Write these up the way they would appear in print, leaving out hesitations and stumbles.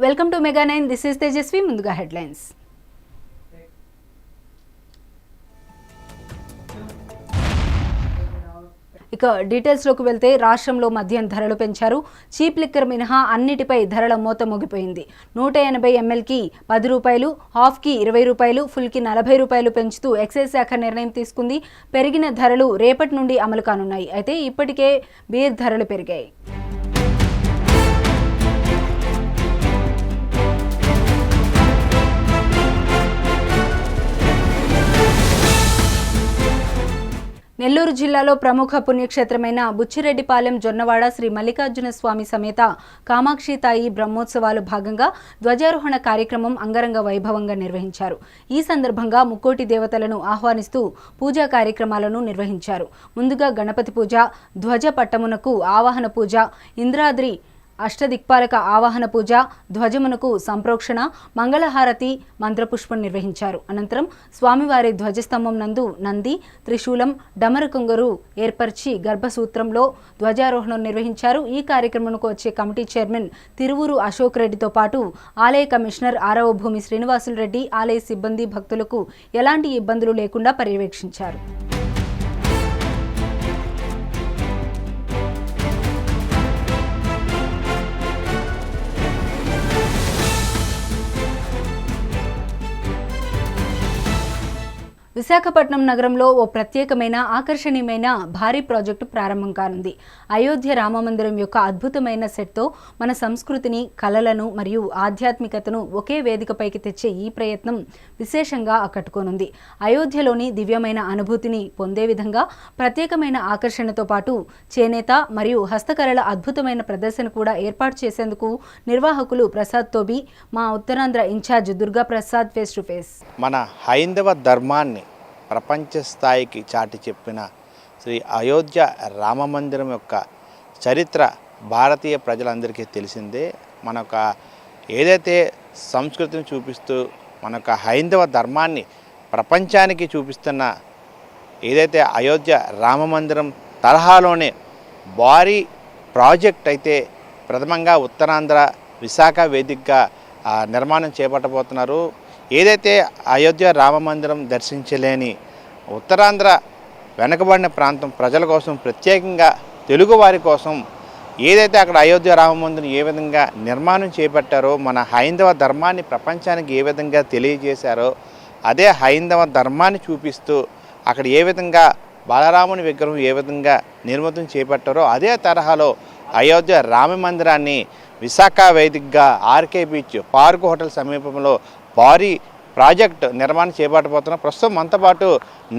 Welcome to mega 9. This is Tejaswi. ముందుగా headlines. ఇక డీటెయిల్స్లోకి వెళ్తే రాష్ట్రంలో మద్యం ధరలు పెంచారు. చీప్ లిక్కర్ మినహా అన్నిటిపై ధరల మోత మోగిపోయింది. 180 mlకి 10 రూపాయలు, హాఫ్కి 20 రూపాయలు, ఫుల్కి 40 రూపాయలు పెంచుతూ ఎక్సైజ్ శాఖ నిర్ణయం తీసుకుంది. పెరిగిన ధరలు రేపటి నుండి అమలు కానున్నాయి. అయితే ఇప్పటికే బీర్ ధరలు పెరిగాయి. నెల్లూరు జిల్లాలో ప్రముఖ పుణ్యక్షేత్రమైన బుచ్చిరెడ్డిపాలెం జొన్నవాడ శ్రీ మల్లికార్జున స్వామి సమేత కామాక్షి తాయి బ్రహ్మోత్సవాలు భాగంగా ధ్వజారోహణ కార్యక్రమం అంగరంగ వైభవంగా నిర్వహించారు. ఈ సందర్భంగా ముక్కోటి దేవతలను ఆహ్వానిస్తూ పూజా కార్యక్రమాలను నిర్వహించారు. ముందుగా గణపతి పూజ, ధ్వజ పట్టమునకు ఆవాహన పూజ, ఇంద్రాద్రి అష్టదిక్పాలక ఆవాహన పూజ, ధ్వజమునకు సంప్రోక్షణ, మంగళహారతి, మంత్రపుష్పం నిర్వహించారు. అనంతరం స్వామివారి ధ్వజస్తంభం నందు నంది, త్రిశూలం, డమరుకొంగరు ఏర్పరిచి గర్భసూత్రంలో ధ్వజారోహణం నిర్వహించారు. ఈ కార్యక్రమంకు వచ్చే కమిటీ చైర్మన్ తిరువూరు అశోక్ రెడ్డితో పాటు ఆలయ కమిషనర్ ఆరవ భూమి శ్రీనివాసులు రెడ్డి ఆలయ సిబ్బంది భక్తులకు ఎలాంటి ఇబ్బందులు లేకుండా పర్యవేక్షించారు. విశాఖపట్నం నగరంలో ఓ ప్రత్యేకమైన ఆకర్షణీయమైన భారీ ప్రాజెక్టు ప్రారంభం కానుంది. అయోధ్య రామమందిరం యొక్క అద్భుతమైన సెట్తో మన సంస్కృతిని, కళలను మరియు ఆధ్యాత్మికతను ఒకే వేదికపైకి తెచ్చే ఈ ప్రయత్నం విశేషంగా ఆకట్టుకోనుంది. అయోధ్యలోని దివ్యమైన అనుభూతిని పొందే విధంగా ప్రత్యేకమైన ఆకర్షణతో పాటు చేనేత మరియు హస్తకళల అద్భుతమైన ప్రదర్శన కూడా ఏర్పాటు చేసేందుకు నిర్వాహకులు ప్రసాద్ తోబి, మా Uttarandhra in charge Durga Prasad face to face. మన హైందవ ధర్మాన్ని ప్రపంచ స్థాయికి చాటి చెప్పిన శ్రీ అయోధ్య రామమందిరం యొక్క చరిత్ర భారతీయ ప్రజలందరికీ తెలిసిందే. మనొక ఏదైతే సంస్కృతిని చూపిస్తూ మనొక హైందవ ధర్మాన్ని ప్రపంచానికి చూపిస్తున్న ఏదైతే అయోధ్య రామమందిరం తరహాలోనే భారీ ప్రాజెక్ట్ అయితే ప్రథమంగా ఉత్తరాంధ్ర విశాఖ వేదికగా నిర్మాణం చేపట్టబోతున్నారు. ఏదైతే అయోధ్య రామమందిరం దర్శించలేని ఉత్తరాంధ్ర వెనకబడిన ప్రాంతం ప్రజల కోసం, ప్రత్యేకంగా తెలుగు వారి కోసం ఏదైతే అక్కడ అయోధ్య రామమందిరం ఏ విధంగా నిర్మాణం చేపట్టారో, మన హైందవ ధర్మాన్ని ప్రపంచానికి ఏ విధంగా తెలియజేశారో అదే హైందవ ధర్మాన్ని చూపిస్తూ అక్కడ ఏ విధంగా బాలరాముని విగ్రహం ఏ విధంగా నిర్మితం చేపట్టారో అదే తరహాలో అయోధ్య రామమందిరాన్ని విశాఖ వేదికగా ఆర్కే బీచ్ పార్క్ హోటల్ సమీపంలో భారీ ప్రాజెక్ట్ నిర్మాణం చేపట్టబోతున్నాం. ప్రస్తుతం మనతో పాటు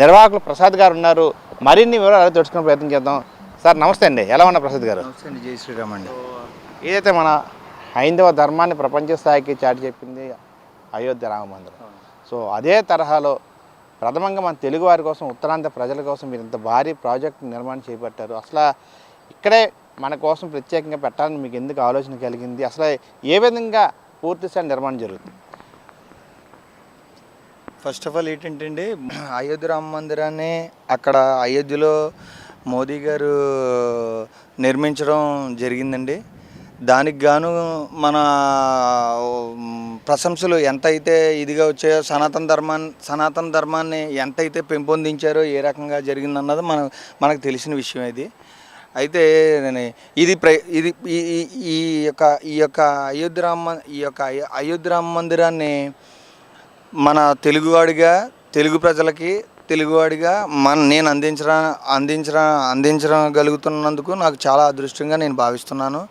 నిర్వాహకులు ప్రసాద్ గారు ఉన్నారు. మరిన్ని వివరాలు తెలుసుకునే ప్రయత్నం చేద్దాం. సార్ నమస్తే అండి, ఎలా ఉన్నారు ప్రసాద్ గారు? నమస్తే అండి, జై శ్రీరామ్ అండి. ఏదైతే మన హైందవ ధర్మాన్ని ప్రపంచ స్థాయికి చాటి చెప్పింది అయోధ్య రామమందిరం, సో అదే తరహాలో ప్రథమంగా మన తెలుగు వారి కోసం, ఉత్తరాంధ్ర ప్రజల కోసం మీరు ఇంత భారీ ప్రాజెక్ట్ నిర్మాణం చేపట్టారు. అసలు ఇక్కడే మన కోసం ప్రత్యేకంగా పెట్టాలని మీకు ఎందుకు ఆలోచన కలిగింది? అసలు ఏ విధంగా పూర్తిస్థాయి నిర్మాణం జరుగుతుంది? ఫస్ట్ ఆఫ్ ఆల్ ఏంటంటే అయోధ్య రామ మందిరాన్ని అక్కడ అయోధ్యలో మోదీ గారు నిర్మించడం జరిగిందండి. దానికి గాను మన ప్రశంసలు ఎంతైతే ఇదిగా వచ్చాయో, సనాతన ధర్మాన్ని ఎంతైతే పెంపొందించారో, ఏ రకంగా జరిగిందన్నది మనకు తెలిసిన విషయం ఇది. అయితే ఇది ఈ యొక్క అయోధ్య రామ మందిరాన్ని మన తెలుగు ప్రజలకి నేను అందించగలుగుతున్నందుకు నాకు చాలా అదృష్టంగా నేను భావిస్తున్నాను.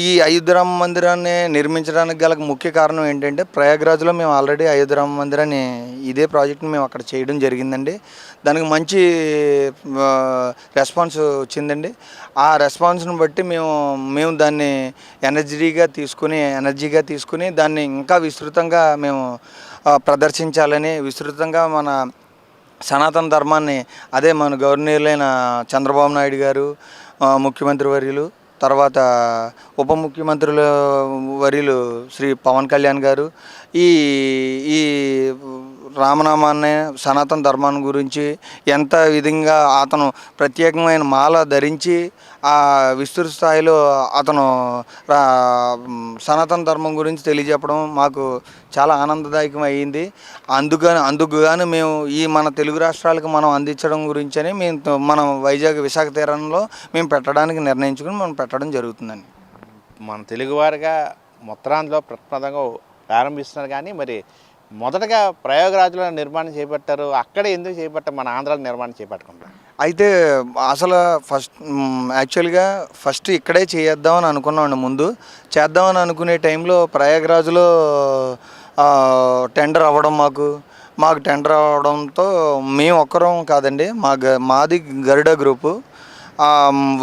ఈ అయోధ్య రామ మందిరాన్ని నిర్మించడానికి గల ముఖ్య కారణం ఏంటంటే, ప్రయాగ్రాజ్లో మేము ఆల్రెడీ అయోధ్య రామ మందిరాన్ని ఇదే ప్రాజెక్ట్ని మేము అక్కడ చేయడం జరిగిందండి. దానికి మంచి రెస్పాన్స్ వచ్చిందండి. ఆ రెస్పాన్స్ని బట్టి మేము దాన్ని ఎనర్జీగా తీసుకుని దాన్ని ఇంకా విస్తృతంగా మేము ప్రదర్శించాలని, విస్తృతంగా మన సనాతన ధర్మాన్ని, అదే మన గవర్నర్లైన చంద్రబాబు నాయుడు గారు, ముఖ్యమంత్రి వర్యులు, తర్వాత ఉప ముఖ్యమంత్రుల వర్యులు శ్రీ పవన్ కళ్యాణ్ గారు ఈ రామనామాన్ని, సనాతన ధర్మాన్ని గురించి ఎంత విధంగా అతను ప్రత్యేకమైన మాల ధరించి ఆ విస్తృత స్థాయిలో అతను సనాతన ధర్మం గురించి తెలియజెప్పడం మాకు చాలా ఆనందదాయకం అయ్యింది. అందుకు గాను మేము ఈ మన తెలుగు రాష్ట్రాలకు మనం అందించడం గురించని మనం వైజాగ్ విశాఖ తీరంలో మేము పెట్టడానికి నిర్ణయించుకుని మనం పెట్టడం జరుగుతుందండి. మన తెలుగువారిగా ఉత్తరాంధ్రలో ప్రప్రదంగా ప్రారంభిస్తున్నారు, కానీ మరి మొదటగా ప్రయాగరాజ్లో నిర్మాణం చేపట్టారు. అక్కడే ఎందుకు చేపట్టారు, మన ఆంధ్రాలో నిర్మాణం చేపట్టకుండా? అయితే అసలు యాక్చువల్గా ఫస్ట్ ఇక్కడే చేద్దామని అనుకున్నామండి. ముందు చేద్దామని అనుకునే టైంలో ప్రయాగరాజ్లో టెండర్ అవ్వడం మాకు టెండర్ అవ్వడంతో మేము ఒక్కరం కాదండి, మాది గరుడ గ్రూపు,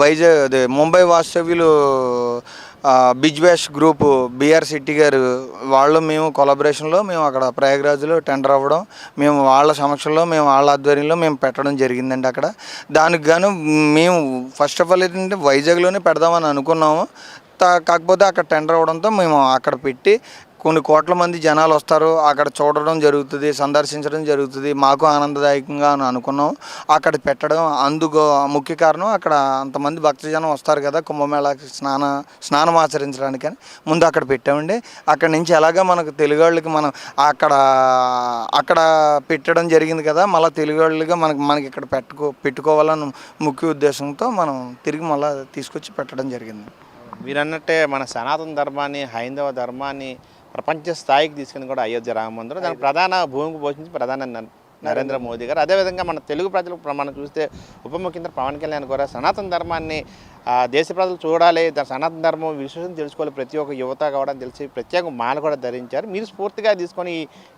వైజాగ్ అదే ముంబై వాస్తవ్యులు బిజ్వాష్ గ్రూపు బిఆర్ శెట్టి గారు వాళ్ళు మేము కొలాబరేషన్లో మేము అక్కడ ప్రయాగరాజ్లో టెండర్ అవ్వడం, మేము వాళ్ళ సమక్షంలో మేము వాళ్ళ ఆధ్వర్యంలో మేము పెట్టడం జరిగిందండి. అక్కడ దానికి గాను మేము ఫస్ట్ ఆఫ్ ఆల్ ఏంటంటే వైజాగ్లోనే పెడదామని అనుకున్నాము. కాకపోతే అక్కడ టెండర్ అవ్వడంతో మేము అక్కడ పెట్టి కొన్ని కోట్ల మంది జనాలు వస్తారు, అక్కడ చూడడం జరుగుతుంది, సందర్శించడం జరుగుతుంది, మాకు ఆనందదాయకంగా అనుకున్నాం. అక్కడ పెట్టడం అందుకు ముఖ్య కారణం అక్కడ అంతమంది భక్తజనం వస్తారు కదా కుంభమేళాకి స్నానం ఆచరించడానికని ముందు అక్కడ పెట్టామండి. అక్కడి నుంచి ఎలాగా మనకు తెలుగు వాళ్ళకి మనం అక్కడ పెట్టడం జరిగింది కదా, మళ్ళీ తెలుగు వాళ్ళుగా మనకి ఇక్కడ పెట్టుకోవాలని ముఖ్య ఉద్దేశంతో మనం తిరిగి మళ్ళీ తీసుకొచ్చి పెట్టడం జరిగింది. మీరు అన్నట్టే మన సనాతన ధర్మాన్ని, హైందవ ధర్మాన్ని ప్రపంచ స్థాయికి తీసుకుని కూడా అయోధ్య రామ మందిరం, దానికి ప్రధాన భూమికి పోషించి ప్రధాన నరేంద్ర మోదీ గారు. అదేవిధంగా మన తెలుగు ప్రజలు మనం చూస్తే ఉప ముఖ్యమంత్రి పవన్ కళ్యాణ్ కూడా సనాతన ధర్మాన్ని దేశ ప్రజలు చూడాలి, సనాతన ధర్మం విశేషం తెలుసుకోవాలి, ప్రతి ఒక్క యువత కావడం తెలిసి ప్రత్యేక మాల కూడా ధరించారు. మీరు స్ఫూర్తిగా తీసుకొని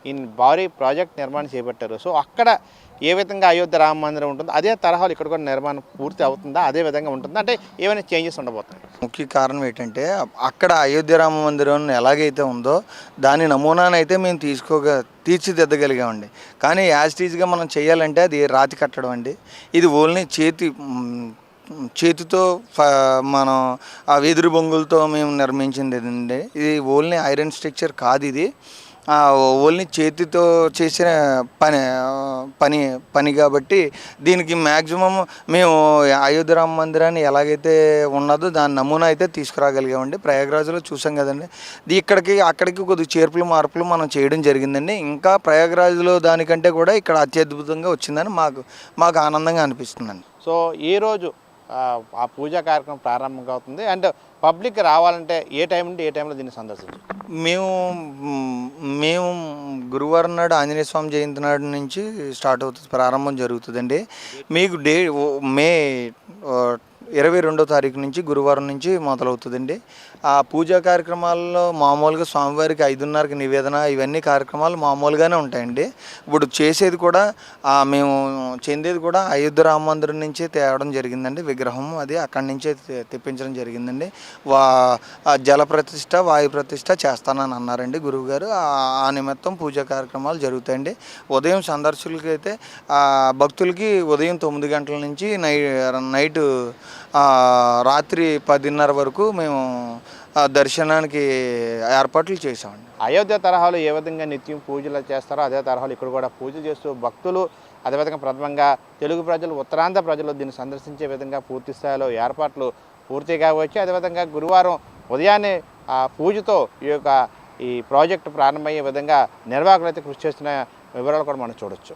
ఈ భారీ ప్రాజెక్ట్ నిర్మాణం చేపట్టారు. సో అక్కడ ఏ విధంగా అయోధ్య రామ మందిరం ఉంటుందో అదే తరహాలో ఇక్కడ కూడా నిర్మాణం పూర్తి అవుతుందా, అదే విధంగా ఉంటుందా, అంటే ఏమైనా చేంజెస్ ఉండబోతున్నాయి? ముఖ్య కారణం ఏంటంటే అక్కడ అయోధ్య రామ మందిరం ఎలాగైతే ఉందో దాని నమూనానైతే మేము తీర్చిదిద్దగలిగామండి. కానీ యాజ్ టీజ్గా మనం చేయాలంటే అది రాతి కట్టడం అండి. ఇది ఓన్లీ చేతితో మనం ఆ వెదురు బొంగులతో మేము నిర్మించింది అండి. ఇది ఓన్లీ ఐరన్ స్ట్రక్చర్ కాదు, ఇది ఓన్లీ చేతితో చేసిన పని కాబట్టి దీనికి మ్యాక్సిమం మేము అయోధ్య రామ మందిరాన్ని ఎలాగైతే ఉన్నదో దాని నమూనా అయితే తీసుకురాగలిగామండి. ప్రయాగరాజ్లో చూసాం కదండి, అక్కడికి కొద్దిగా చేర్పులు మార్పులు మనం చేయడం జరిగిందండి. ఇంకా ప్రయాగరాజ్లో దానికంటే కూడా ఇక్కడ అత్యద్భుతంగా వచ్చిందని మాకు ఆనందంగా అనిపిస్తుందండి. సో ఈరోజు ఆ పూజా కార్యక్రమం ప్రారంభంగా అవుతుంది, అండ్ పబ్లిక్ రావాలంటే ఏ టైం నుండి ఏ టైంలో దీన్ని సందర్శించారు? మేము గురువారం నాడు ఆంజనేయ స్వామి జయంతి నాడు నుంచి స్టార్ట్ అవుతుంది, ప్రారంభం జరుగుతుందండి. మీకు మే 22వ తారీఖు నుంచి గురువారం నుంచి మొదలవుతుందండి. ఆ పూజా కార్యక్రమాల్లో మామూలుగా స్వామివారికి 5:30కి నివేదన, ఇవన్నీ కార్యక్రమాలు మామూలుగానే ఉంటాయండి. ఇప్పుడు చేసేది కూడా మేము చెందేది కూడా అయోధ్య రామ మందిరం నుంచే తేవడం జరిగిందండి. విగ్రహం అది అక్కడి నుంచే తెప్పించడం జరిగిందండి. జల ప్రతిష్ట, వాయు ప్రతిష్ట చేస్తానని అన్నారండి గురువుగారు. ఆ నిమిత్తం పూజా కార్యక్రమాలు జరుగుతాయండి. ఉదయం సందర్శకులకి అయితే భక్తులకి ఉదయం 9 గంటల నుంచి నైట్ రాత్రి 10:30 వరకు మేము దర్శనానికి ఏర్పాట్లు చేసామండి. అయోధ్య తరహాలో ఏ విధంగా నిత్యం పూజలు చేస్తారో అదే తరహాలో ఇక్కడ కూడా పూజలు చేస్తూ భక్తులు, అదేవిధంగా ప్రథమంగా తెలుగు ప్రజలు, ఉత్తరాంధ్ర ప్రజలు దీన్ని సందర్శించే విధంగా పూర్తి స్థాయిలో ఏర్పాట్లు పూర్తిగా వచ్చి అదేవిధంగా గురువారం ఉదయాన్నే పూజతో ఈ ప్రాజెక్టు ప్రారంభమయ్యే విధంగా నిర్వాహకులు అయితే కృషి చేస్తున్న వివరాలు కూడా మనం చూడొచ్చు.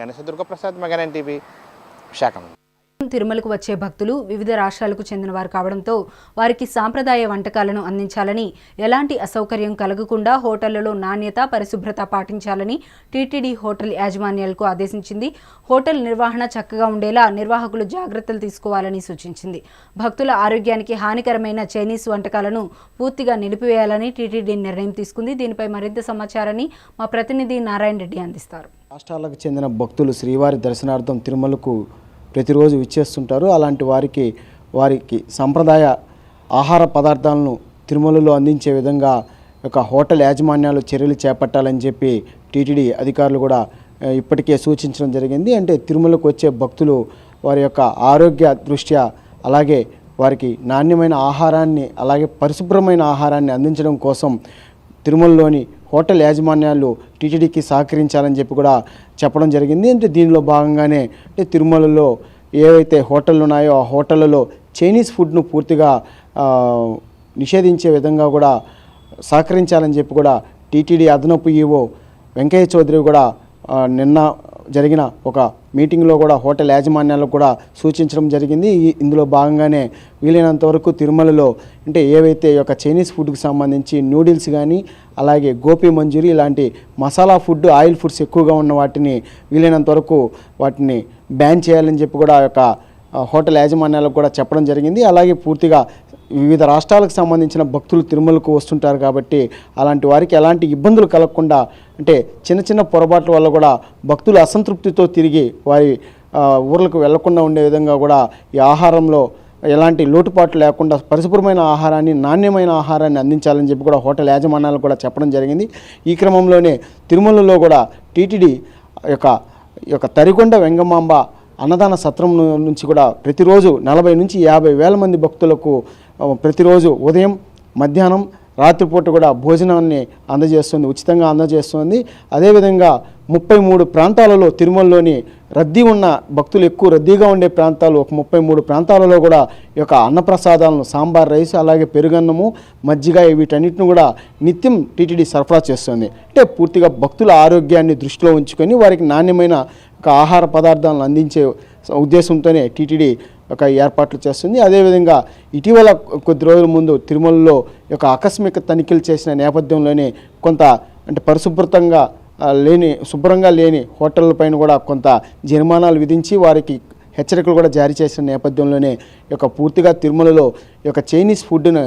Ganesha Durgaprasad, mega TV, Visakha. తిరుమలకు వచ్చే భక్తులు వివిధ రాష్ట్రాలకు చెందిన వారు కావడంతో వారికి సాంప్రదాయ వంటకాలను అందించాలని, ఎలాంటి అసౌకర్యం కలగకుండా హోటళ్లలో నాణ్యత, పరిశుభ్రత పాటించాలని టీటీడీ హోటల్ యాజమాన్యాలకు ఆదేశించింది. హోటల్ నిర్వహణ చక్కగా ఉండేలా నిర్వాహకులు జాగ్రత్తలు తీసుకోవాలని సూచించింది. భక్తుల ఆరోగ్యానికి హానికరమైన చైనీస్ వంటకాలను పూర్తిగా నిలిపివేయాలని టీటీడీ నిర్ణయం తీసుకుంది. దీనిపై మరింత సమాచారాన్ని మా ప్రతినిధి నారాయణ రెడ్డి అందిస్తారు. రాష్ట్రాలకు చెందిన భక్తులు శ్రీవారి దర్శనార్థం తిరుమలకు ప్రతిరోజు విచ్చేస్తుంటారు. అలాంటి వారికి సంప్రదాయ ఆహార పదార్థాలను తిరుమలలో అందించే విధంగా ఒక హోటల్ యాజమాన్యాలు చర్యలు చేపట్టాలని చెప్పి టీటీడీ అధికారులు కూడా ఇప్పటికే సూచించడం జరిగింది. అంటే తిరుమలకు వచ్చే భక్తులు వారి యొక్క ఆరోగ్య దృష్ట్యా, అలాగే వారికి నాణ్యమైన ఆహారాన్ని, అలాగే పరిశుభ్రమైన ఆహారాన్ని అందించడం కోసం తిరుమలలోని హోటల్ యాజమాన్యాలు టీటీడీకి సహకరించాలని చెప్పి కూడా చెప్పడం జరిగింది. అంటే దీనిలో భాగంగానే అంటే తిరుమలలో ఏవైతే హోటళ్ళు ఉన్నాయో ఆ హోటళ్ళలో చైనీస్ ఫుడ్ను పూర్తిగా నిషేధించే విధంగా కూడా సహకరించాలని చెప్పి కూడా టీటీడీ అదనపు ఈవో వెంకయ్య చౌదరి కూడా నిన్న జరిగిన ఒక మీటింగ్లో కూడా హోటల్ యాజమాన్యాలకు కూడా సూచించడం జరిగింది. ఇందులో భాగంగానే వీలైనంత వరకు తిరుమలలో అంటే ఏవైతే ఈ యొక్క చైనీస్ ఫుడ్కి సంబంధించి నూడిల్స్ కానీ అలాగే గోపి మంచూరి ఇలాంటి మసాలా ఫుడ్ ఆయిల్ ఫుడ్స్ ఎక్కువగా ఉన్న వాటిని వీలైనంత వరకు వాటిని బ్యాన్ చేయాలని చెప్పి కూడా ఆ యొక్క హోటల్ యాజమాన్యాలకు కూడా చెప్పడం జరిగింది. అలాగే పూర్తిగా వివిధ రాష్ట్రాలకు సంబంధించిన భక్తులు తిరుమలకు వస్తుంటారు కాబట్టి అలాంటి వారికి ఎలాంటి ఇబ్బందులు కలగకుండా అంటే చిన్న చిన్న పొరపాట్ల వల్ల కూడా భక్తులు అసంతృప్తితో తిరిగి వారి ఊర్లకు వెళ్లకుండా ఉండే విధంగా కూడా ఈ ఆహారంలో ఎలాంటి లోటుపాట్లు లేకుండా పరిశుభ్రమైన ఆహారాన్ని నాణ్యమైన ఆహారాన్ని అందించాలని చెప్పి కూడా హోటల్ యాజమాన్యాలకు కూడా చెప్పడం జరిగింది. ఈ క్రమంలోనే తిరుమలలో కూడా టీటీడీ యొక్క తరిగొండ వెంగమాంబ అన్నదాన సత్రం నుంచి కూడా ప్రతిరోజు 40 నుంచి 50 వేల మంది భక్తులకు ప్రతిరోజు ఉదయం మధ్యాహ్నం రాత్రిపూట కూడా భోజనాన్ని ఉచితంగా అందజేస్తుంది. అదేవిధంగా 33 ప్రాంతాలలో తిరుమలలోని రద్దీ ఉన్న భక్తులు ఎక్కువ రద్దీగా ఉండే ప్రాంతాలు ఒక 33 ప్రాంతాలలో కూడా ఈ యొక్క అన్నప్రసాదాలను సాంబార్ రైస్ అలాగే పెరుగన్నము మజ్జిగ వీటన్నిటిని కూడా నిత్యం టీటీడీ సరఫరా చేస్తుంది. అంటే పూర్తిగా భక్తుల ఆరోగ్యాన్ని దృష్టిలో ఉంచుకొని వారికి నాణ్యమైన ఆహార పదార్థాలను అందించే ఉద్దేశంతోనే టీటీడీ ఒక ఏర్పాట్లు చేస్తుంది. అదేవిధంగా ఇటీవల కొద్ది రోజుల ముందు తిరుమలలో యొక్క ఆకస్మిక తనిఖీలు చేసిన నేపథ్యంలోనే కొంత అంటే శుభ్రంగా లేని హోటళ్లపైన కూడా కొంత జరిమానాలు విధించి వారికి హెచ్చరికలు కూడా జారీ చేసిన నేపథ్యంలోనే పూర్తిగా తిరుమలలో చైనీస్ ఫుడ్ను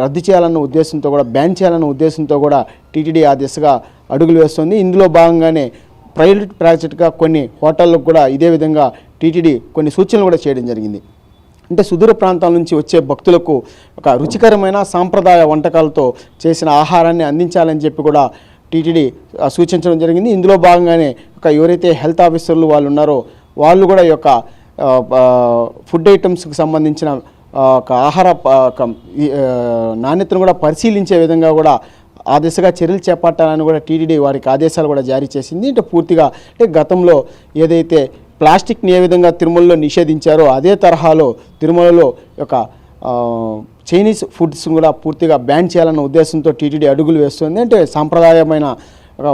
రద్దు చేయాలన్న ఉద్దేశంతో కూడా బ్యాన్ చేయాలన్న ఉద్దేశంతో కూడా టీటీడీ ఆ దిశగా అడుగులు వేస్తుంది. ఇందులో భాగంగానే ప్రైవేట్ ప్రాజెక్టుగా కొన్ని హోటళ్ళకు కూడా ఇదే విధంగా టీటీడీ కొన్ని సూచనలు కూడా చేయడం జరిగింది. అంటే సుదూర ప్రాంతాల నుంచి వచ్చే భక్తులకు ఒక రుచికరమైన సాంప్రదాయ వంటకాలతో చేసిన ఆహారాన్ని అందించాలని చెప్పి కూడా టీటీడీ సూచించడం జరిగింది. ఇందులో భాగంగానే ఎవరైతే హెల్త్ ఆఫీసర్లు వాళ్ళు ఉన్నారో వాళ్ళు కూడా ఈ యొక్క ఫుడ్ ఐటమ్స్కి సంబంధించిన ఆహార నాణ్యతను కూడా పరిశీలించే విధంగా కూడా ఆ దిశగా చర్యలు చేపట్టాలని కూడా టీటీడీ వారికి ఆదేశాలు కూడా జారీ చేసింది. అంటే పూర్తిగా గతంలో ఏదైతే ప్లాస్టిక్ని ఏ విధంగా తిరుమలలో నిషేధించారో అదే తరహాలో తిరుమలలో చైనీస్ ఫుడ్స్ కూడా పూర్తిగా బ్యాన్ చేయాలన్న ఉద్దేశంతో టీటీడీ అడుగులు వేస్తుంది. అంటే సాంప్రదాయమైన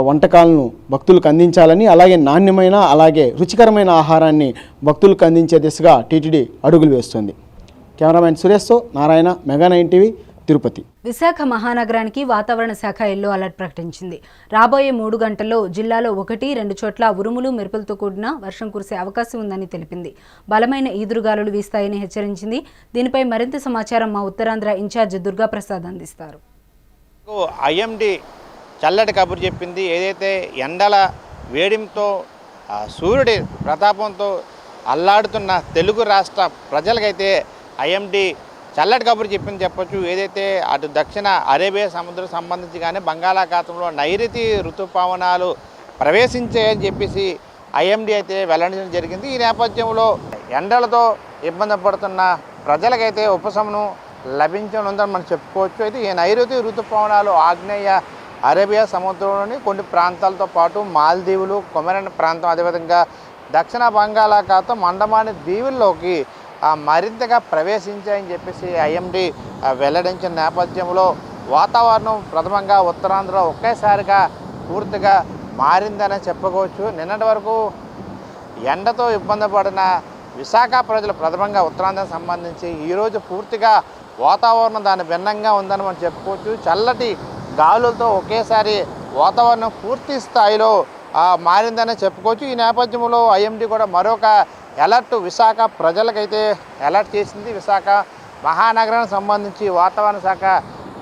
వంటకాలను భక్తులకు అందించాలని అలాగే నాణ్యమైన అలాగే రుచికరమైన ఆహారాన్ని భక్తులకు అందించే దిశగా టీటీడీ అడుగులు వేస్తుంది. కెమెరామెన్ సురేష్తో నారాయణ, మెగా 9 టీవీ, తిరుపతి. విశాఖ మహానగరానికి వాతావరణ శాఖ ఎల్లో అలర్ట్ ప్రకటించింది. రాబోయే 3 గంటల్లో జిల్లాలో 1-2 చోట్ల ఉరుములు మెరుపులతో కూడిన వర్షం కురిసే అవకాశం ఉందని తెలిపింది. బలమైన ఈదురుగాలులు వీస్తాయని హెచ్చరించింది. దీనిపై మరింత సమాచారం మా ఉత్తరాంధ్ర ఇన్ఛార్జ్ దుర్గాప్రసాద్ అందిస్తారు. ఐఎండీ చల్లటి కబురు చెప్పింది. ఏదైతే ఎండల వేడితో సూర్యుడి ప్రతాపంతో అల్లాడుతున్న తెలుగు రాష్ట్ర ప్రజలకైతే ఐఎండీ చల్లటి కబురు చెప్పింది చెప్పొచ్చు. ఏదైతే అటు దక్షిణ అరేబియా సముద్రం సంబంధించి కానీ బంగాళాఖాతంలో నైరుతి ఋతుపవనాలు ప్రవేశించాయని చెప్పేసి ఐఎండీ అయితే వెల్లడించడం జరిగింది. ఈ నేపథ్యంలో ఎండలతో ఇబ్బంది పడుతున్న ప్రజలకైతే ఉపశమనం లభించనుందని మనం చెప్పుకోవచ్చు. అయితే ఈ నైరుతి ఋతుపవనాలు ఆగ్నేయ అరేబియా సముద్రంలోని కొన్ని ప్రాంతాలతో పాటు మాల్దీవులు, కొమెరన్ ప్రాంతం, అదేవిధంగా దక్షిణ బంగాళాఖాతం, అండమాన్ దీవుల్లోకి మరింతగా ప్రవేశించాయని చెప్పేసి ఐఎండీ వెల్లడించిన నేపథ్యంలో వాతావరణం ప్రథమంగా ఉత్తరాంధ్రలో ఒకేసారిగా పూర్తిగా మారిందని చెప్పుకోవచ్చు. నిన్నటి వరకు ఎండతో ఇబ్బంది పడిన విశాఖ ప్రజలు ప్రథమంగా ఉత్తరాంధ్రకు సంబంధించి ఈరోజు పూర్తిగా వాతావరణం దాని భిన్నంగా ఉందని మనం చెప్పుకోవచ్చు. చల్లటి గాలులతో ఒకేసారి వాతావరణం పూర్తి స్థాయిలో మారిందనే చెప్పుకోవచ్చు. ఈ నేపథ్యంలో ఐఎండీ కూడా మరొక అలర్ట్ విశాఖ ప్రజలకైతే అలర్ట్ చేసింది. విశాఖ మహానగరానికి సంబంధించి వాతావరణ శాఖ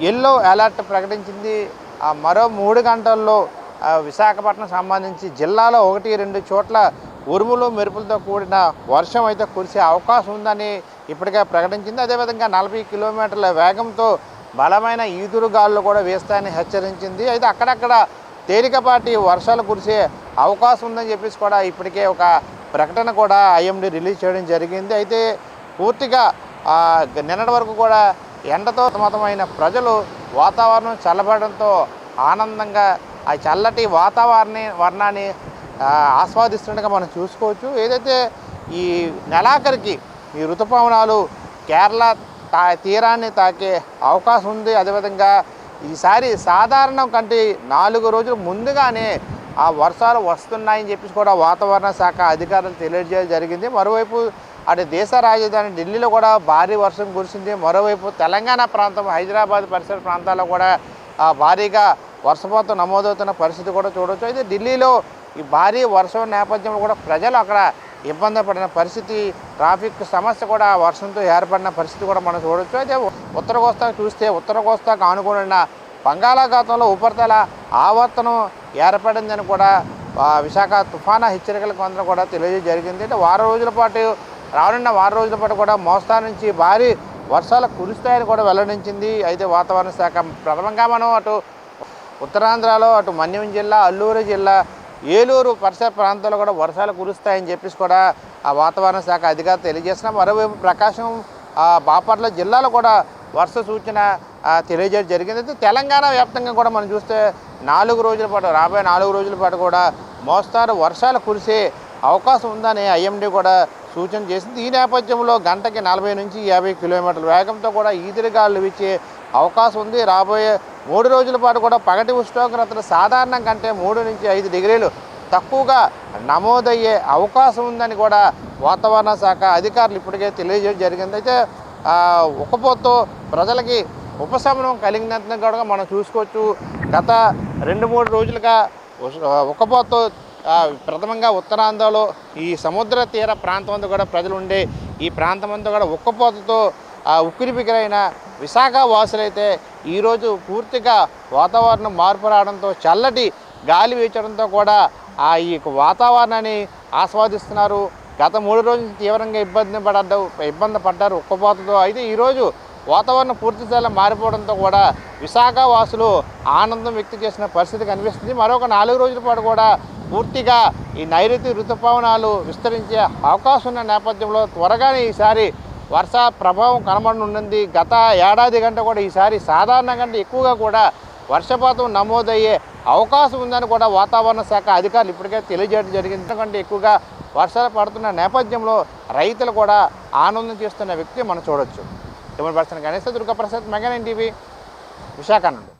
ఎల్లో అలర్ట్ ప్రకటించింది. మరో 3 గంటల్లో విశాఖపట్నం సంబంధించి జిల్లాలో 1-2 చోట్ల ఉరుములు మెరుపులతో కూడిన వర్షం అయితే కురిసే అవకాశం ఉందని ఇప్పటికే ప్రకటించింది. అదేవిధంగా 40 కిలోమీటర్ల వేగంతో బలమైన ఈదురుగాలు కూడా వేస్తాయని హెచ్చరించింది. అయితే అక్కడక్కడ తేలికపాటి వర్షాలు కురిసే అవకాశం ఉందని చెప్పేసి కూడా ఇప్పటికే ఒక ప్రకటన కూడా ఐఎండీ రిలీజ్ చేయడం జరిగింది. అయితే పూర్తిగా నిన్నటి వరకు కూడా ఎండతో సతమతమైన ప్రజలు వాతావరణం చల్లబడడంతో ఆనందంగా ఆ చల్లటి వర్ణాన్ని ఆస్వాదిస్తుండగా మనం చూసుకోవచ్చు. ఏదైతే ఈ నెలాఖరికి ఈ ఋతుపవనాలు కేరళ తీరాన్ని తాకే అవకాశం ఉంది. అదేవిధంగా ఈసారి సాధారణం కంటే 4 రోజులు ముందుగానే ఆ వర్షాలు వస్తున్నాయని చెప్పేసి కూడా వాతావరణ శాఖ అధికారులు తెలియజేయడం జరిగింది. మరోవైపు అటు దేశ రాజధాని ఢిల్లీలో కూడా భారీ వర్షం కురిసింది. మరోవైపు తెలంగాణ ప్రాంతం హైదరాబాద్ పరిసర ప్రాంతాల్లో కూడా భారీగా వర్షపాతం నమోదవుతున్న పరిస్థితి కూడా చూడవచ్చు. అయితే ఢిల్లీలో ఈ భారీ వర్షం నేపథ్యంలో కూడా ప్రజలు అక్కడ ఇబ్బంది పడిన పరిస్థితి, ట్రాఫిక్ సమస్య కూడా వర్షంతో ఏర్పడిన పరిస్థితి కూడా మనం చూడవచ్చు. అయితే ఉత్తర కోస్తాకు చూస్తే ఉత్తర కోస్తాకు ఆనుకున్న బంగాళాఖాతంలో ఉపరితల ఆవర్తనం ఏర్పడిందని కూడా విశాఖ తుఫానా హెచ్చరికల కేంద్రం కూడా తెలియజేయడం జరిగింది. అంటే రానున్న వారం రోజుల పాటు కూడా మోస్తారు నుంచి భారీ వర్షాలు కురుస్తాయని కూడా వెల్లడించింది. అయితే వాతావరణ శాఖ ప్రథమంగా మనం అటు ఉత్తరాంధ్రలో అటు మన్యం జిల్లా, అల్లూరు జిల్లా, ఏలూరు పరిసర ప్రాంతాల్లో కూడా వర్షాలు కురుస్తాయని చెప్పేసి కూడా ఆ వాతావరణ శాఖ అధికారులు తెలియజేస్తున్నారు. మరోవైపు ప్రకాశం, బాపట్ల జిల్లాలో కూడా వర్ష సూచన తెలియజేయడం జరిగింది. అయితే తెలంగాణ వ్యాప్తంగా కూడా మనం చూస్తే 4 రోజుల పాటు రాబోయే 4 రోజుల పాటు కూడా మోస్తారు వర్షాలు కురిసే అవకాశం ఉందని ఐఎండీ కూడా సూచన చేసింది. ఈ నేపథ్యంలో గంటకి 40 నుంచి 50 కిలోమీటర్ల వేగంతో కూడా ఈదురుగాలు వీచే అవకాశం ఉంది. రాబోయే 3 రోజుల పాటు కూడా పగటి ఉష్ణోగ్రతలు సాధారణం కంటే 3 నుంచి 5 డిగ్రీలు తక్కువగా నమోదయ్యే అవకాశం ఉందని కూడా వాతావరణ శాఖ అధికారులు ఇప్పటికే తెలియజేయడం జరిగింది. అయితే ఉక్కపోతతో ప్రజలకి ఉపశమనం కలిగినంత కూడా మనం చూసుకోవచ్చు. గత 2-3 రోజులుగా ఉక్కపోతతో ప్రథమంగా ఉత్తరాంధ్రలో ఈ సముద్ర తీర ప్రాంతం అంతా కూడా ప్రజలు ఉండే ఈ ప్రాంతం అంతా కూడా ఉక్కపోతతో ఉక్కిరిబిక్కిరైన విశాఖ వాసులైతే ఈరోజు పూర్తిగా వాతావరణం మార్పు రావడంతో చల్లటి గాలి వీచడంతో కూడా ఈ వాతావరణాన్ని ఆస్వాదిస్తున్నారు. గత 3 రోజులు తీవ్రంగా ఇబ్బంది పడ్డారు ఉక్కపోతతో. అయితే ఈరోజు వాతావరణం పూర్తిస్థాయిలో మారిపోవడంతో కూడా విశాఖ వాసులు ఆనందం వ్యక్తం చేసిన పరిస్థితి కనిపిస్తుంది. మరొక 4 రోజుల పాటు కూడా పూర్తిగా ఈ నైరుతి ఋతుపవనాలు విస్తరించే అవకాశం ఉన్న నేపథ్యంలో త్వరగానే ఈసారి వర్ష ప్రభావం కనబడనుంది. గత ఏడాది కంటే కూడా ఈసారి సాధారణ కంటే ఎక్కువగా కూడా వర్షపాతం నమోదయ్యే అవకాశం ఉందని కూడా వాతావరణ శాఖ అధికారులు ఇప్పటికే తెలియజేయడం జరిగింది. ఎందుకంటే ఎక్కువగా వర్షాలు పడుతున్న నేపథ్యంలో రైతులు కూడా ఆనందం చేస్తున్న వ్యక్తి మనం చూడొచ్చు. Person Ganesha Durgaprasad, mega 9 TV, Visakha నుండి.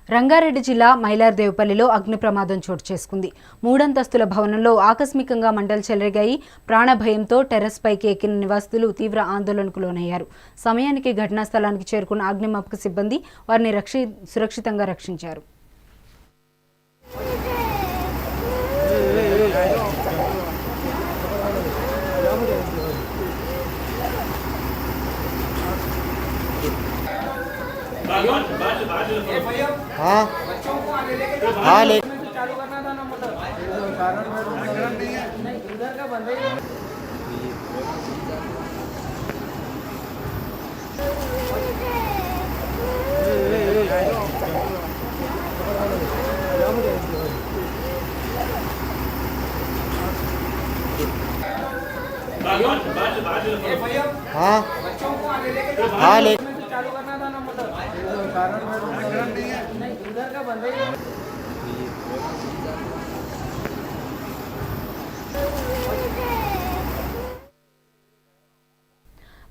రంగారెడ్డి జిల్లా మైలార్దేవపల్లిలో అగ్ని ప్రమాదం చోటు చేసుకుంది. 3 అంతస్తుల భవనంలో ఆకస్మికంగా మంటలు చెలరేగాయి. ప్రాణభయంతో టెర్రస్ పైకి ఎక్కిన నివాసితులు తీవ్ర ఆందోళనకు లోనయ్యారు. సమయానికి ఘటనా స్థలానికి చేరుకున్న అగ్నిమాపక సిబ్బంది వారిని సురక్షితంగా రక్షించారు.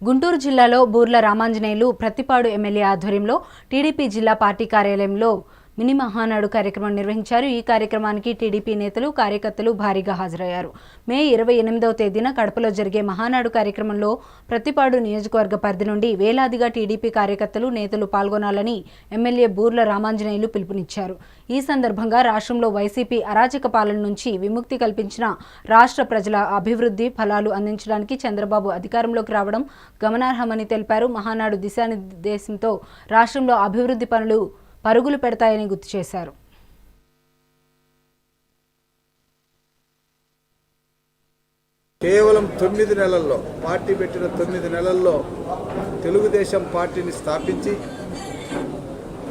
గుంటూరు జిల్లాలో బూర్ల రామాంజనేయులు ప్రతిపాడు ఎమ్మెల్యే ఆధ్వర్యంలో టీడీపీ జిల్లా పార్టీ కార్యాలయంలో మినీ మహానాడు కార్యక్రమం నిర్వహించారు. ఈ కార్యక్రమానికి టీడీపీ నేతలు, కార్యకర్తలు భారీగా హాజరయ్యారు. మే 28వ తేదీన కడపలో జరిగే మహానాడు కార్యక్రమంలో ప్రతిపాడు నియోజకవర్గ పరిధి నుండి వేలాదిగా టీడీపీ కార్యకర్తలు, నేతలు పాల్గొనాలని ఎమ్మెల్యే బూర్ల రామాంజనేయులు పిలుపునిచ్చారు. ఈ సందర్భంగా రాష్ట్రంలో వైసీపీ అరాచక పాలన నుంచి విముక్తి కల్పించిన రాష్ట్ర ప్రజల అభివృద్ధి ఫలాలు అందించడానికి చంద్రబాబు అధికారంలోకి రావడం గమనార్హమని తెలిపారు. మహానాడు దిశానిర్దేశంతో రాష్ట్రంలో అభివృద్ధి పనులు పరుగులు పెడతాయని గుర్తు చేశారు. కేవలం 9 నెలల్లో, పార్టీ పెట్టిన 9 నెలల్లో తెలుగుదేశం పార్టీని స్థాపించి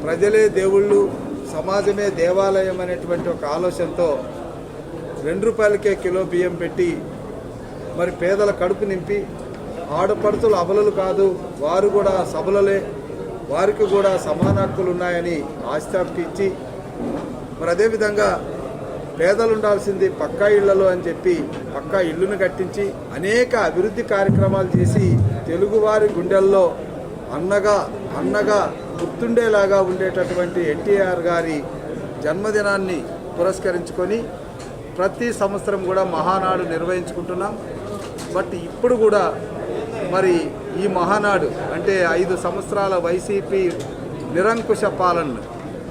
ప్రజలే దేవుళ్ళు, సమాజమే దేవాలయం అనేటువంటి ఒక ఆలోచనతో 2 రూపాయలకే కిలో బియ్యం పెట్టి మరి పేదల కడుపు నింపి, ఆడపడుతులు అబలలు కాదు, వారు కూడా సబలలే, వారికి కూడా సమాన హక్కులు ఉన్నాయని ఆస్థాపికి ఇచ్చి, మరి అదేవిధంగా పేదలు ఉండాల్సింది పక్కా ఇళ్లలో అని చెప్పి పక్కా ఇళ్లను కట్టించి అనేక అభివృద్ధి కార్యక్రమాలు చేసి తెలుగువారి గుండెల్లో అన్నగా గుర్తుండేలాగా ఉండేటటువంటి ఎన్టీఆర్ గారి జన్మదినాన్ని పురస్కరించుకొని ప్రతి సంవత్సరం కూడా మహానాడు నిర్వహించుకుంటున్నాం. బట్ ఇప్పుడు కూడా మరి ఈ మహానాడు అంటే 5 సంవత్సరాల వైసీపీ నిరంకుశ పాలనను,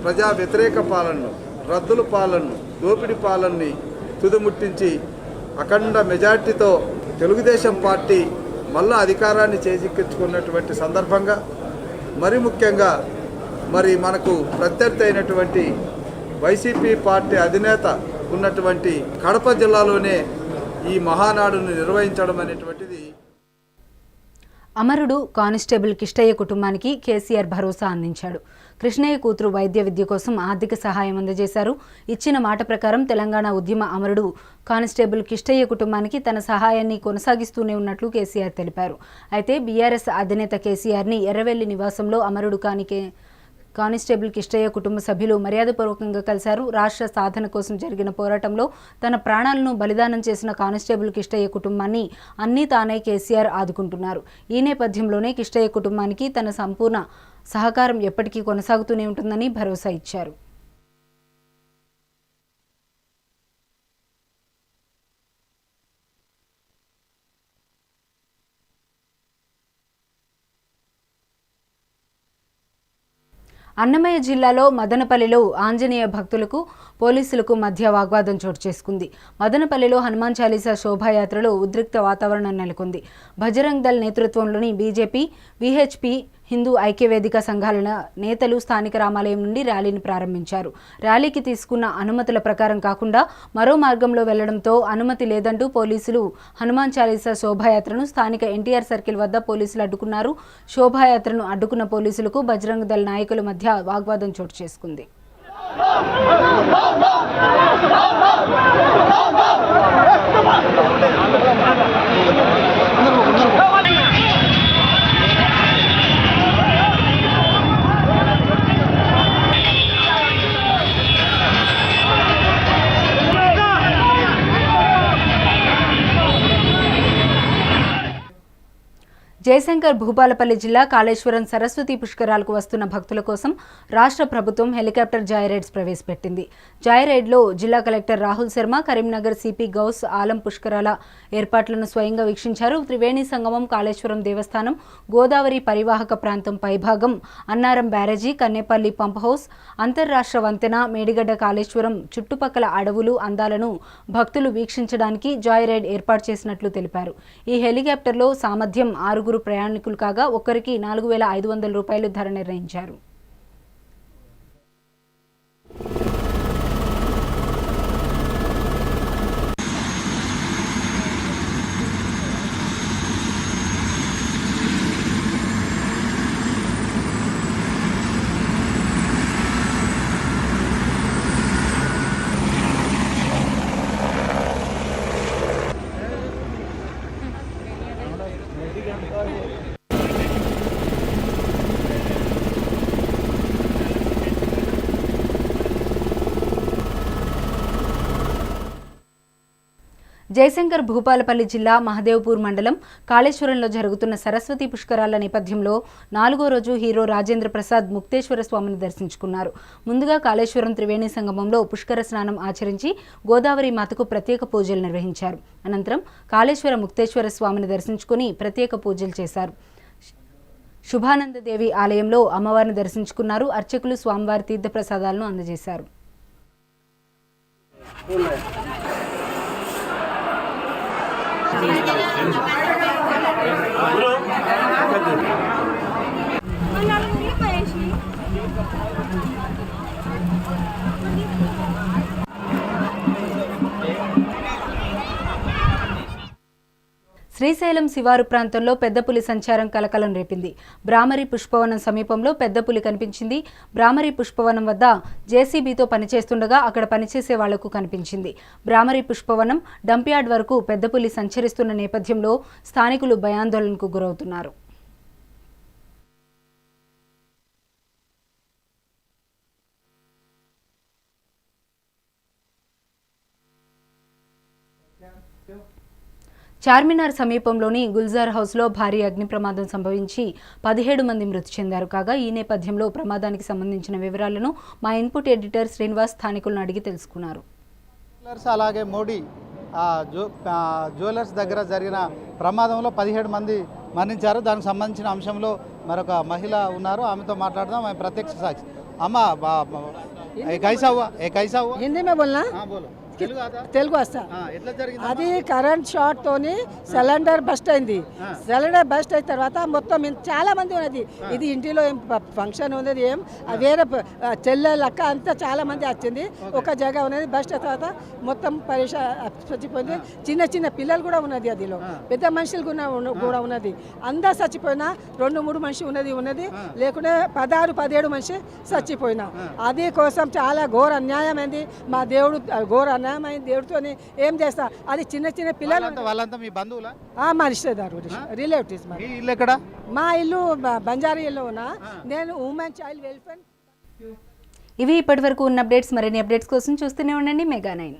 ప్రజా వ్యతిరేక పాలనను, రద్దుల పాలనను, దోపిడీ పాలనని తుదముట్టించి అఖండ మెజార్టీతో తెలుగుదేశం పార్టీ మళ్ళా అధికారాన్ని చేజిక్కించుకున్నటువంటి సందర్భంగా మరి ముఖ్యంగా మరి మనకు ప్రత్యర్థి అయినటువంటి వైసీపీ పార్టీ అధినేత ఉన్నటువంటి కడప జిల్లాలోనే ఈ మహానాడును నిర్వహించడం అనేటువంటిది. అమరుడు కానిస్టేబుల్ కిష్టయ్య కుటుంబానికి కేసీఆర్ భరోసా అందించాడు. కృష్ణయ్య కూతురు వైద్య విద్య కోసం ఆర్థిక సహాయం అందజేశారు. ఇచ్చిన మాట ప్రకారం తెలంగాణ ఉద్యమ అమరుడు కానిస్టేబుల్ కిష్టయ్య కుటుంబానికి తన సహాయాన్ని కొనసాగిస్తూనే ఉన్నట్లు కేసీఆర్ తెలిపారు. అయితే బీఆర్ఎస్ అధినేత కేసీఆర్ని ఎర్రవెల్లి నివాసంలో అమరుడు కానిస్టేబుల్ కిష్టయ్య కుటుంబ సభ్యులు మర్యాదపూర్వకంగా కలిశారు. రాష్ట్ర సాధన కోసం జరిగిన పోరాటంలో తన ప్రాణాలను బలిదానం చేసిన కానిస్టేబుల్ కిష్టయ్య కుటుంబాన్ని అన్నీ తానే కేసీఆర్ ఆదుకుంటున్నారు. ఈ నేపథ్యంలోనే కిష్టయ్య కుటుంబానికి తన సంపూర్ణ సహకారం ఎప్పటికీ కొనసాగుతూనే ఉంటుందని భరోసా ఇచ్చారు. అన్నమయ్య జిల్లాలో మదనపల్లిలో ఆంజనేయ భక్తులకు పోలీసులకు మధ్య వాగ్వాదం చోటు చేసుకుంది. మదనపల్లిలో హనుమాన్ చాలీసా శోభాయాత్రలో ఉద్రిక్త వాతావరణం నెలకొంది. బజరంగ్ దళ్ నేతృత్వంలోని బీజేపీ, విహెచ్పి, హిందూ ఐక్యవేదిక సంఘాల నేతలు స్థానిక రామాలయం నుండి ర్యాలీని ప్రారంభించారు. ర్యాలీకి తీసుకున్న అనుమతుల ప్రకారం కాకుండా మరో మార్గంలో వెళ్లడంతో అనుమతి లేదంటూ పోలీసులు హనుమాన్ చాలీసా శోభాయాత్రను స్థానిక ఎన్టీఆర్ సర్కిల్ వద్ద పోలీసులు అడ్డుకున్నారు. శోభాయాత్రను అడ్డుకున్న పోలీసులకు బజరంగ్ దళ్ నాయకుల మధ్య వాగ్వాదం చోటు చేసుకుంది. జయశంకర్ భూపాలపల్లి జిల్లా కాళేశ్వరం సరస్వతి పుష్కరాలకు వస్తున్న భక్తుల కోసం రాష్ట్ర ప్రభుత్వం హెలికాప్టర్ జాయ్ రైడ్స్ ప్రవేశపెట్టింది. జాయ్ రైడ్లో జిల్లా కలెక్టర్ రాహుల్ శర్మ, కరీంనగర్ సిపి గౌస్ ఆలం పుష్కరాల ఏర్పాట్లను స్వయంగా వీక్షించారు. త్రివేణి సంగమం, కాళేశ్వరం దేవస్థానం, గోదావరి పరివాహక ప్రాంతం పైభాగం, అన్నారం బ్యారేజీ, కన్నేపల్లి పంప్ హౌస్, అంతర్రాష్ట్ర వంతెన, మేడిగడ్డ, కాళేశ్వరం చుట్టుపక్కల అడవులు అందాలను భక్తులు వీక్షించడానికి జాయ్ రైడ్ ఏర్పాటు చేసినట్లు తెలిపారు. ఈ హెలికాప్టర్లో సామర్థ్యం 6 ప్రయాణికులు కాగా ఒక్కరికి 4,500 రూపాయలు ధర నిర్ణయించారు. జయశంకర్ భూపాలపల్లి జిల్లా మహదేవ్పూర్ మండలం కాళేశ్వరంలో జరుగుతున్న సరస్వతి పుష్కరాల నేపథ్యంలో 4వ రోజు హీరో రాజేంద్ర ప్రసాద్ ముక్తేశ్వర స్వామిని దర్శించుకున్నారు. ముందుగా కాళేశ్వరం త్రివేణి సంగమంలో పుష్కర స్నానం ఆచరించి గోదావరి మాతకు ప్రత్యేక పూజలు నిర్వహించారు. అనంతరం కాళేశ్వర ముక్తేశ్వర స్వామిని దర్శించుకుని ప్రత్యేక పూజలు చేశారు. శుభానందదేవి ఆలయంలో అమ్మవారిని దర్శించుకున్నారు. అర్చకులు స్వామివారి తీర్థప్రసాదాలను అందజేశారు. శ్రీశైలం శివారు ప్రాంతంలో పెద్దపులి సంచారం కలకలం రేపింది. బ్రాహ్మరి పుష్పవనం సమీపంలో పెద్దపులి కనిపించింది. బ్రాహ్మరి పుష్పవనం వద్ద జేసీబీతో పనిచేస్తుండగా అక్కడ పనిచేసే వాళ్లకు కనిపించింది. బ్రాహ్మరి పుష్పవనం డంప్యార్డ్ వరకు పెద్దపులి సంచరిస్తున్న నేపథ్యంలో స్థానికులు భయాందోళనకు గురవుతున్నారు. చార్మినార్ సమీపంలోని గుల్జార్ హౌస్లో భారీ అగ్ని ప్రమాదం సంభవించి 17 మంది మృతి చెందారు. కాగా ఈ నేపథ్యంలో ప్రమాదానికి సంబంధించిన వివరాలను మా ఇన్పుట్ ఎడిటర్ శ్రీనివాస్ స్థానికులను అడిగి తెలుసుకున్నారు. అలాగే మోడీ జ్యువెలర్స్ దగ్గర జరిగిన ప్రమాదంలో 17 మంది మరణించారు. దానికి సంబంధించిన అంశంలో మరొక మహిళ ఉన్నారు, ఆమెతో మాట్లాడదాం. ఆమె ప్రత్యక్ష సాక్షి. అమ్మా కైసా हिंदी में बोलना తెలుగు వస్తా. అది కరెంట్ షార్ట్ తోని సిలిండర్ బస్ట్ అయింది. సిలిండర్ బస్ట్ అయిన తర్వాత మొత్తం చాలా మంది ఉన్నది. ఇది ఇంటిలో ఏం ఫంక్షన్ ఉన్నది, ఏం వేరే చెల్లెలు అక్క అంతా చాలా మంది వచ్చింది. ఒక జగ ఉన్నది బస్ట్ అయిన తర్వాత మొత్తం చచ్చిపోయింది. చిన్న చిన్న పిల్లలు కూడా ఉన్నది, అదిలో పెద్ద మనుషులు కూడా ఉన్నది. అందరు చచ్చిపోయినా 2-3 మనిషి ఉన్నది లేకుంటే 16-17 మనిషి చచ్చిపోయినా. అది కోసం చాలా ఘోర అన్యాయమైంది. మా దేవుడు ఘోర అన్యాయమైంది. దేవుడితో ఏం చేస్తా. అది చిన్న చిన్న పిల్లలు వాళ్ళంతా మీ బంధువులా? మా రిశ్తేదారు రిలేటివ్స్. ఇల్లు ఎక్కడ? మా ఇల్లు బంజారీలో ఉన్నా. నేను ఉమెన్ చైల్డ్ వెల్ఫేర్. ఇవి ఇప్పటివరకు ఉన్న అప్డేట్స్. మరిన్ని అప్డేట్స్ కోసం చూస్తూనే ఉండండి మెగా 9.